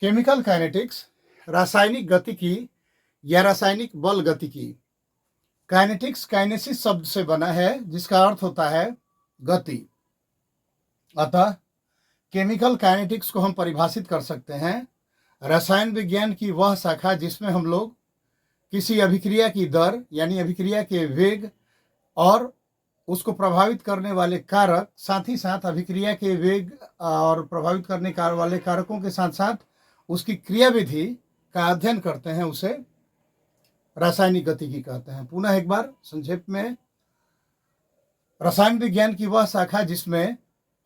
Chemical kinetics रासायनिक गतिकी या रासायनिक बल गतिकी। काइनेटिक्स काइनेसिस शब्द से बना है जिसका अर्थ होता है गति। अतः केमिकल काइनेटिक्स को हम परिभाषित कर सकते हैं रसायन विज्ञान की वह शाखा जिसमें हम लोग किसी अभिक्रिया की दर यानी अभिक्रिया के वेग और उसको प्रभावित करने वाले कारक, साथ ही साथ अभिक्रिया के वेग और प्रभावित करने वाले कारकों के साथ साथ उसकी क्रियाविधि का अध्ययन करते हैं, उसे रासायनिक गतिकी कहते हैं। पुनः एक बार संक्षेप में, रसायन विज्ञान की वह शाखा जिसमें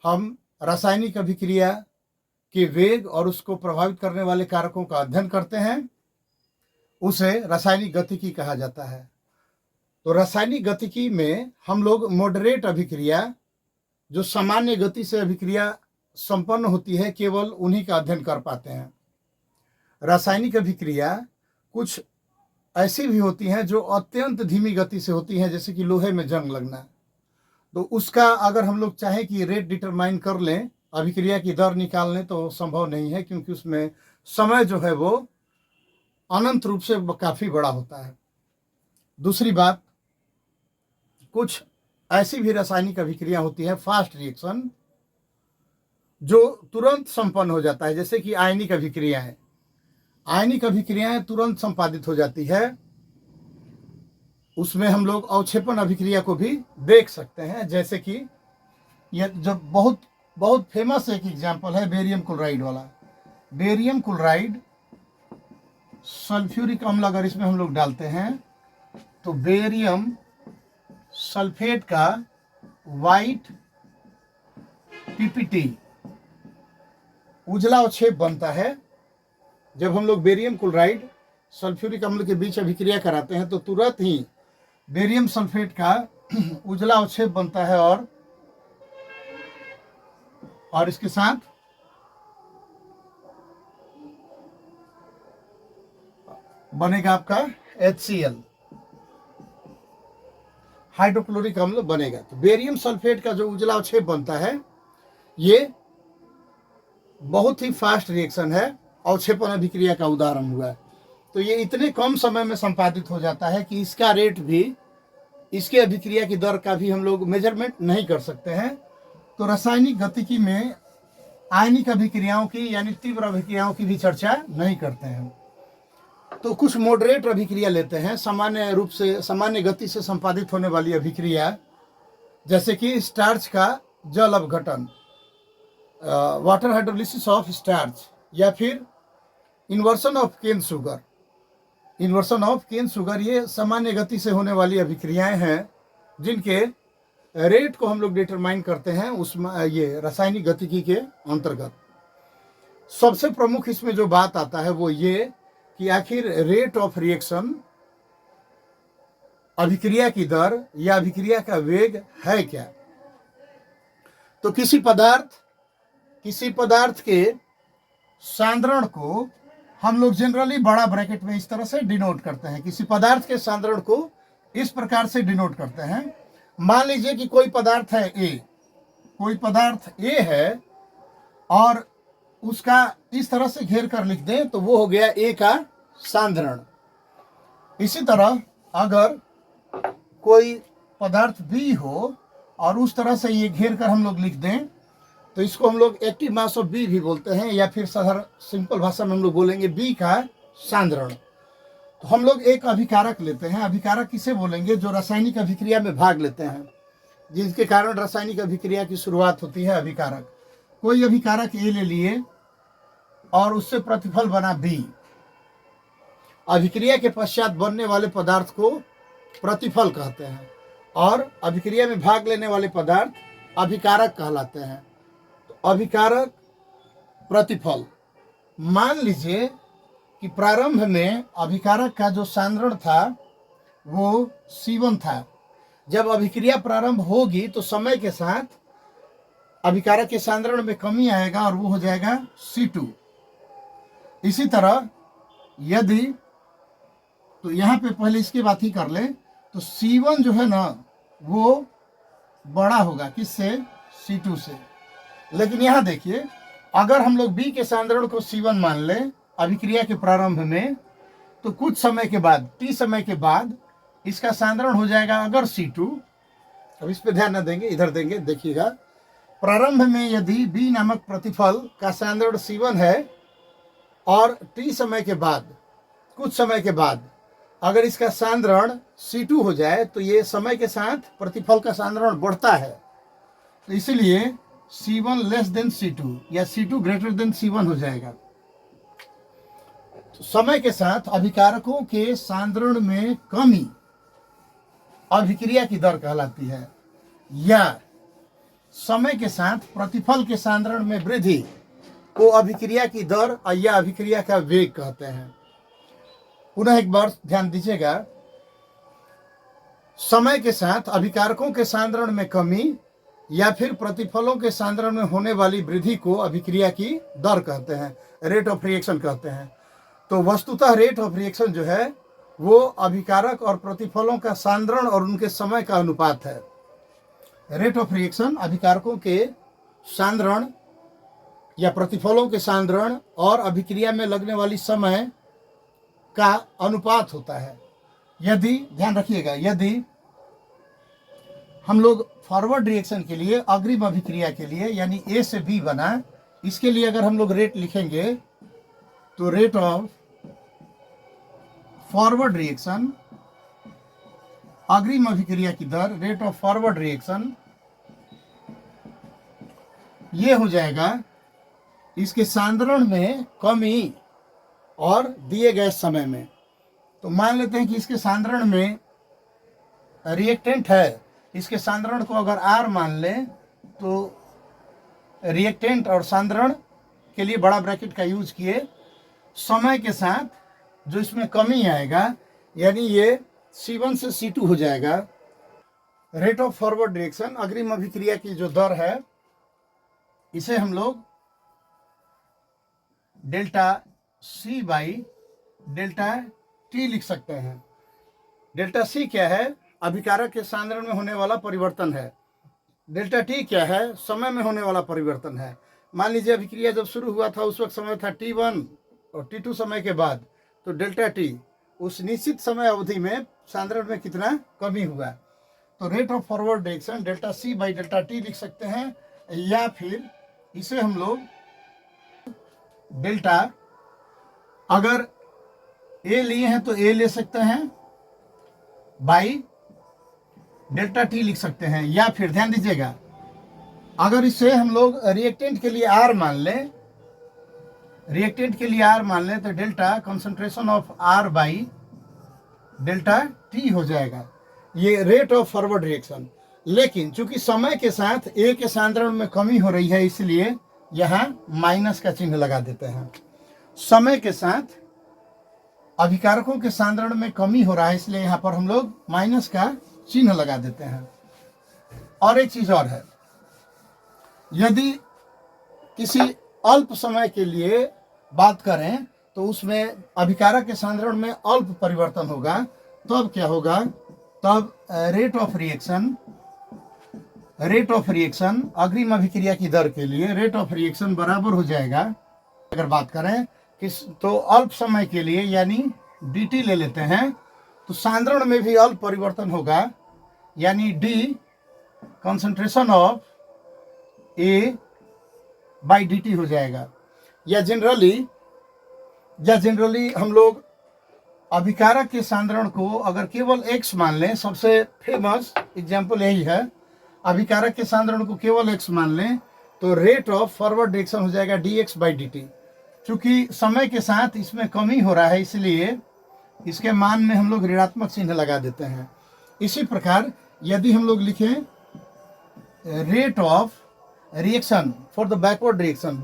हम रासायनिक अभिक्रिया के वेग और उसको प्रभावित करने वाले कारकों का अध्ययन करते हैं, उसे रासायनिक गतिकी कहा जाता है। तो रासायनिक गतिकी में हम लोग मॉडरेट अभिक्रिया, जो सामान्य गति से अभिक्रिया संपन्न होती है, केवल उन्हीं का अध्ययन कर पाते हैं। रासायनिक अभिक्रिया कुछ ऐसी भी होती हैं जो अत्यंत धीमी गति से होती हैं, जैसे कि लोहे में जंग लगना। तो उसका अगर हम लोग चाहें कि रेट डिटरमाइन कर लें, अभिक्रिया की दर निकाल लें, तो संभव नहीं है, क्योंकि उसमें समय जो है वो अनंत रूप से काफ़ी बड़ा होता है। दूसरी बात, कुछ ऐसी भी रासायनिक अभिक्रिया होती है फास्ट रिएक्शन, जो तुरंत संपन्न हो जाता है, जैसे कि आयनिक अभिक्रियाएं। आयनिक अभिक्रियाएं तुरंत संपादित हो जाती है। उसमें हम लोग अवक्षेपण अभिक्रिया को भी देख सकते हैं, जैसे कि यह जो बहुत बहुत फेमस एक एग्जाम्पल है बेरियम क्लोराइड वाला। बेरियम क्लोराइड सल्फ्यूरिक अम्ल अगर इसमें हम लोग डालते हैं तो बेरियम सल्फेट का वाइट पीपीटी उजला अवक्षेप बनता है। जब हम लोग बेरियम क्लोराइड सल्फ्यूरिक अम्ल के बीच अभिक्रिया कराते हैं तो तुरंत ही बेरियम सल्फेट का उजला अवक्षेप बनता है और इसके साथ बनेगा आपका HCl, हाइड्रोक्लोरिक अम्ल बनेगा। तो बेरियम सल्फेट का जो उजला अवक्षेप बनता है, ये बहुत ही फास्ट रिएक्शन है, अवक्षेपण अभिक्रिया का उदाहरण हुआ है। तो ये इतने कम समय में संपादित हो जाता है कि इसका रेट भी, इसके अभिक्रिया की दर का भी हम लोग मेजरमेंट नहीं कर सकते हैं। तो रासायनिक गतिकी में आयनिक अभिक्रियाओं की यानी तीव्र अभिक्रियाओं की भी चर्चा नहीं करते हैं। तो कुछ मॉडरेट अभिक्रिया लेते हैं, सामान्य रूप से सामान्य गति से संपादित होने वाली अभिक्रिया, जैसे कि स्टार्च का जल अपघटन, वाटर हाइड्रोलिसिस ऑफ स्टार्च, या फिर inversion of cane sugar. Inversion of cane sugar ये सामान्य गति से होने वाली अभिक्रियाएं हैं, जिनके रेट को हम लोग डिटरमाइन करते हैं उसमें ये रासायनिक गतिकी के अंतर्गत। सबसे प्रमुख इसमें जो बात आता है वो ये कि आखिर रेट ऑफ रिएक्शन, अभिक्रिया की दर या अभिक्रिया का वेग है क्या। तो किसी पदार्थ के सांद्रण को हम लोग जनरली बड़ा ब्रैकेट में इस तरह से डिनोट करते हैं। किसी पदार्थ के सांद्रण को इस प्रकार से डिनोट करते हैं। मान लीजिए कि कोई पदार्थ है ए, कोई पदार्थ ए है और उसका इस तरह से घेर कर लिख दें तो वो हो गया ए का सांद्रण। इसी तरह अगर कोई पदार्थ बी हो और उस तरह से ये घेर कर हम लोग लिख दें तो इसको हम लोग एक्टिव मास ऑफ बी भी बोलते हैं, या फिर साधारण सिंपल भाषा में हम लोग बोलेंगे बी का सांद्रण। तो हम लोग एक अभिकारक लेते हैं। अभिकारक किसे बोलेंगे? जो रासायनिक अभिक्रिया में भाग लेते हैं, जिसके कारण रासायनिक अभिक्रिया की शुरुआत होती है, अभिकारक। कोई अभिकारक ए ले लिए और उससे प्रतिफल बना बी। अभिक्रिया के पश्चात बनने वाले पदार्थ को प्रतिफल कहते हैं और अभिक्रिया में भाग लेने वाले पदार्थ अभिकारक कहलाते हैं। तो अभिकारक, प्रतिफल। मान लीजिए कि प्रारंभ में अभिकारक का जो सांद्रण था वो C1 था। जब अभिक्रिया प्रारंभ होगी तो समय के साथ अभिकारक के सांद्रण में कमी आएगा और वो हो जाएगा C2। इसी तरह यदि, तो यहाँ पे पहले इसकी बात ही कर ले, तो C1 जो है ना वो बड़ा होगा किससे? C2 से। लेकिन यहाँ देखिए अगर हम लोग बी के सांद्रण को C1 मान लें अभिक्रिया के प्रारंभ में, तो कुछ समय के बाद, T समय के बाद इसका सांद्रण हो जाएगा अगर C2। अब इस पे ध्यान न देंगे, इधर देंगे, देखिएगा। प्रारंभ में यदि B नामक प्रतिफल का सांद्रण C1 है और T समय के बाद, कुछ समय के बाद अगर इसका सांद्रण C2 हो जाए, तो ये समय के साथ प्रतिफल का सांद्रण बढ़ता है। तो इसलिए C1 लेस देन C2 या C2 ग्रेटर देन C1 हो जाएगा। तो समय के साथ अभिकारकों के सांद्रण में कमी अभिक्रिया की दर कहलाती है, या समय के साथ प्रतिफल के सांद्रण में वृद्धि को अभिक्रिया की दर या अभिक्रिया का वेग कहते हैं। पुनः एक बार ध्यान दीजिएगा, समय के साथ अभिकारकों के सांद्रण में कमी या फिर प्रतिफलों के सांद्रण में होने वाली वृद्धि को अभिक्रिया की दर कहते हैं, रेट ऑफ रिएक्शन कहते हैं। तो वस्तुतः रेट ऑफ रिएक्शन जो है वो अभिकारक और प्रतिफलों का सांद्रण और उनके समय का अनुपात है। रेट ऑफ रिएक्शन अभिकारकों के सांद्रण या प्रतिफलों के सांद्रण और अभिक्रिया में लगने वाली समय का अनुपात होता है। यदि, ध्यान रखिएगा, यदि हम लोग फॉरवर्ड रिएक्शन के लिए, अग्रिम अभिक्रिया के लिए, यानी A से B बना, इसके लिए अगर हम लोग रेट लिखेंगे तो रेट ऑफ फॉरवर्ड रिएक्शन, अग्रिम अभिक्रिया की दर, रेट ऑफ फॉरवर्ड रिएक्शन, ये हो जाएगा इसके सांद्रण में कमी और दिए गए समय में। तो मान लेते हैं कि इसके सांद्रण में रिएक्टेंट है, इसके सांद्रण को अगर R मान लें, तो रिएक्टेंट और सांद्रण के लिए बड़ा ब्रैकेट का यूज किए, समय के साथ जो इसमें कमी आएगा, यानी ये C1 से C2 हो जाएगा। रेट ऑफ फॉरवर्ड रिएक्शन, अग्रिम अभिक्रिया की जो दर है, इसे हम लोग delta C by delta T लिख सकते हैं। डेल्टा C क्या है? अभिकारक के सांद्रण में होने वाला परिवर्तन है। डेल्टा T क्या है? समय में होने वाला परिवर्तन है। मान लीजिए अभिक्रिया जब शुरू हुआ था उस वक्त समय था T1 और T2 समय के बाद, तो डेल्टा T उस निश्चित समय अवधि में सांद्रण में कितना कमी हुआ। तो rate of forward reaction delta C by delta T लिख सकते हैं, या फिर इसे हम लोग डेल्टा, अगर A लिए हैं तो A ले सकते हैं, बाई डेल्टा T लिख सकते हैं। या फिर ध्यान दीजिएगा, अगर इसे हम लोग रिएक्टेंट के लिए R मान लें, रिएक्टेंट के लिए R मान लें, तो delta concentration of R by delta T हो जाएगा। ये रेट ऑफ फॉरवर्ड रिएक्शन। लेकिन चूंकि समय के साथ A के सांद्रण में कमी हो रही है, इसलिए यहाँ माइनस का चिन्ह लगा देते हैं। समय के साथ अभिकारकों के सांद्रण में कमी हो रहा है, इसलिए यहाँ पर हम लोग माइनस का चिन्ह लगा देते हैं। और एक चीज और है, यदि किसी अल्प समय के लिए बात करें तो उसमें अभिकारक के सांद्रण में अल्प परिवर्तन होगा, तब क्या होगा? तब रेट ऑफ रिएक्शन अग्रिम अभिक्रिया की दर के लिए रेट ऑफ रिएक्शन बराबर हो जाएगा, अगर बात करें किस, तो अल्प समय के लिए यानी dt ले लेते हैं, तो सांद्रण में भी अल्प परिवर्तन होगा, यानी d concentration of A by dt हो जाएगा। या जनरली हम लोग अभिकारक के सांद्रण को अगर केवल x मान लें, सबसे फेमस एग्जाम्पल यही है, अभिकारक के सांद्रण को केवल x मान लें, तो रेट ऑफ फॉरवर्ड रिएक्शन हो जाएगा dx बाई dt। चूंकि समय के साथ इसमें कमी हो रहा है, इसलिए इसके मान में हम लोग ऋणात्मक चिन्ह लगा देते हैं। इसी प्रकार यदि हम लोग लिखें rate of reaction for the backward reaction,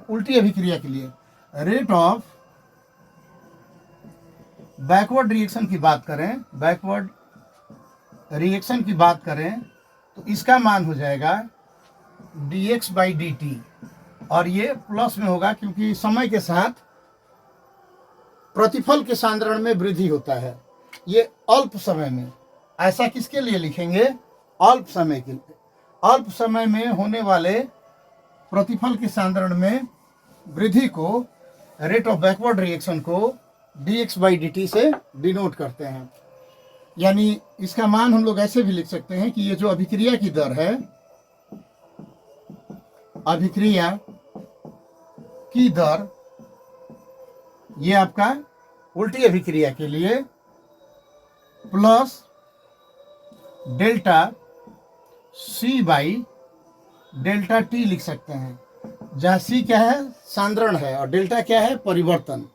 उल्टी अभिक्रिया के लिए रेट ऑफ बैकवर्ड रिएक्शन की बात करें, बैकवर्ड रिएक्शन की बात करें, तो इसका मान हो जाएगा dx बाई dt, और ये प्लस में होगा क्योंकि समय के साथ प्रतिफल के सांद्रण में वृद्धि होता है। ये अल्प समय में, ऐसा किसके लिए लिखेंगे? अल्प समय के लिए। अल्प समय में होने वाले प्रतिफल के सांद्रण में वृद्धि को, रेट ऑफ बैकवर्ड रिएक्शन को dx/dt से डिनोट करते हैं। यानी इसका मान हम लोग ऐसे भी लिख सकते हैं कि ये जो अभिक्रिया की दर है, अभिक्रिया की दर, ये आपका उल्टी अभिक्रिया के लिए प्लस डेल्टा C/ΔT लिख सकते हैं, जहाँ C क्या है, सांद्रण है, और डेल्टा क्या है, परिवर्तन।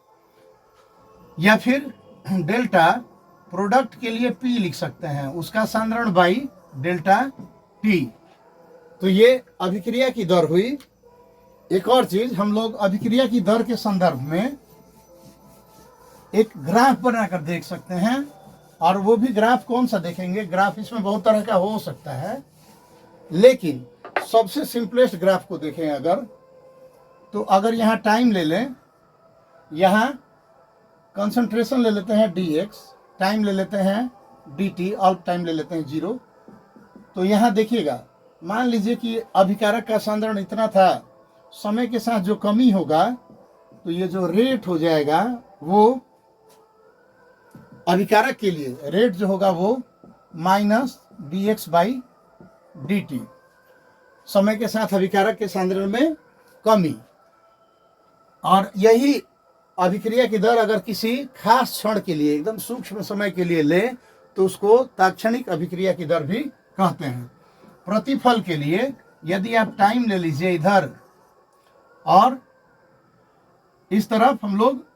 या फिर डेल्टा प्रोडक्ट के लिए P लिख सकते हैं, उसका सांद्रण बाई डेल्टा T। तो ये अभिक्रिया की दर हुई। एक और चीज, हम लोग अभिक्रिया की दर के संदर्भ में एक ग्राफ बनाकर देख सकते हैं, और वो भी ग्राफ कौन सा देखेंगे, ग्राफ इसमें बहुत तरह का हो सकता है, लेकिन सबसे सिंपलेस्ट ग्राफ को देखें अगर, तो अगर यहाँ टाइम ले लें, यहाँ कंसंट्रेशन ले लेते हैं dx, टाइम ले लेते हैं dt, अल्प टाइम ले लेते हैं 0, तो यहाँ देखिएगा, मान लीजिए कि अभिकारक का सांद्रण इतना था, समय के साथ जो कमी होगा तो ये जो रेट हो जाएगा वो अभिकारक के लिए रेट जो होगा वो माइनस dx/dt, समय के साथ अभिकारक के सांद्रण में कमी। और यही अभिक्रिया की दर अगर किसी खास क्षण के लिए, एकदम सूक्ष्म समय के लिए ले, तो उसको तात्क्षणिक अभिक्रिया की दर भी कहते हैं। प्रतिफल के लिए यदि आप टाइम ले लीजिए इधर, और इस तरफ हम लोग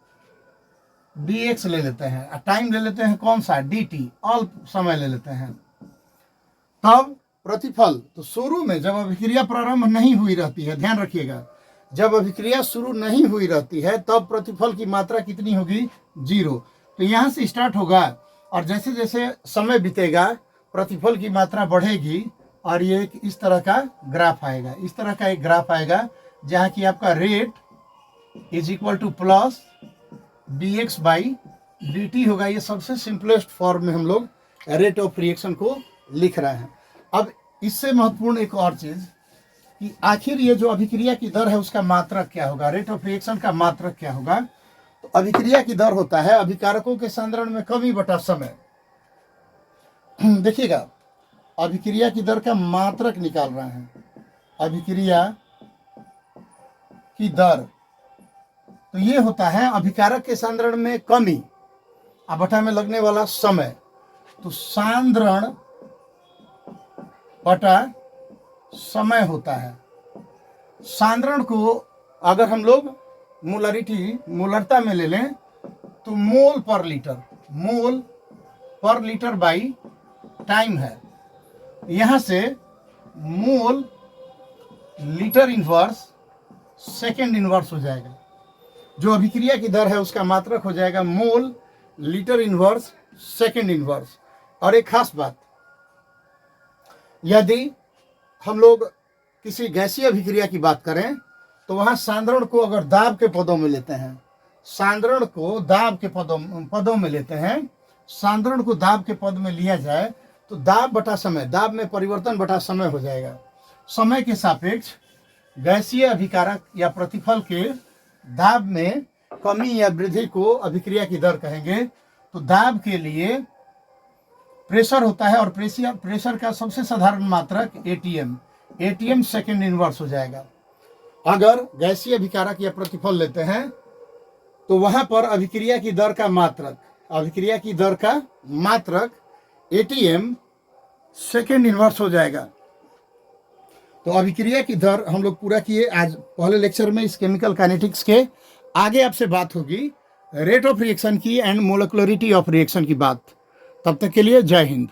dx ले लेते हैं, टाइम ले लेते हैं कौन सा, dt, अल्प समय ले लेते हैं, तब प्रतिफल, तो शुरू में जब अभिक्रिया प्रारंभ नहीं हुई रहती है, ध्यान रखिएगा, जब अभिक्रिया शुरू नहीं हुई रहती है तब प्रतिफल की मात्रा कितनी होगी, 0। तो यहाँ से स्टार्ट होगा, और जैसे जैसे समय बीतेगा प्रतिफल की मात्रा बढ़ेगी, और ये इस तरह का ग्राफ आएगा, इस तरह का एक ग्राफ आएगा, जहाँ की आपका rate is equal two plus dx/dt होगा। ये सबसे सिंपलेस्ट फॉर्म में हम लोग रेट ऑफ रिएक्शन को लिख रहे हैं। अब इससे महत्वपूर्ण एक और चीज कि आखिर ये जो अभिक्रिया की दर है उसका मात्रक क्या होगा, रेट ऑफ रिएक्शन का मात्रक क्या होगा। तो अभिक्रिया की दर होता है अभिकारकों के सांद्रण में कमी बटा समय। देखिएगा, अभिक्रिया की दर का मात्रक निकाल रहे हैं, अभिक्रिया की दर, तो ये होता है अभिकारक के सांद्रण में कमी और बटा में लगने वाला समय। तो सांद्रण बटा समय होता है। सांद्रण को अगर हम लोग मोलरता में ले लें तो मोल पर लीटर बाई टाइम है। यहाँ से mole litre inverse second inverse हो जाएगा। जो अभिक्रिया की दर है उसका मात्रक हो जाएगा mole litre inverse second inverse. और एक खास बात, यदि हम लोग किसी गैसीय अभिक्रिया की बात करें तो वहां सांद्रण को अगर दाब के पदों में लेते हैं, सांद्रण को दाब के पदों में लेते हैं, सांद्रण को दाब के पद में लिया जाए तो दाब बटा समय, दाब में परिवर्तन बटा समय हो जाएगा। समय के सापेक्ष गैसीय अभिकारक या प्रतिफल के दाब में कमी या वृद्धि को अभिक्रिया की दर कहेंगे। तो दाब के लिए प्रेशर होता है और प्रेशर का सबसे साधारण मात्रक एटीएम सेकेंड इनवर्स हो जाएगा। अगर गैसीय अभिकारक या प्रतिफल लेते हैं तो वहां पर अभिक्रिया की दर का मात्रक एटीएम सेकेंड इनवर्स हो जाएगा। तो अभिक्रिया की दर हम लोग पूरा किए आज पहले लेक्चर में। इस केमिकल काइनेटिक्स के आगे आपसे बात होगी रेट ऑफ रिएक्शन की एंड मोलिकुलरिटी ऑफ रिएक्शन की बात। तब तक के लिए जय हिंद।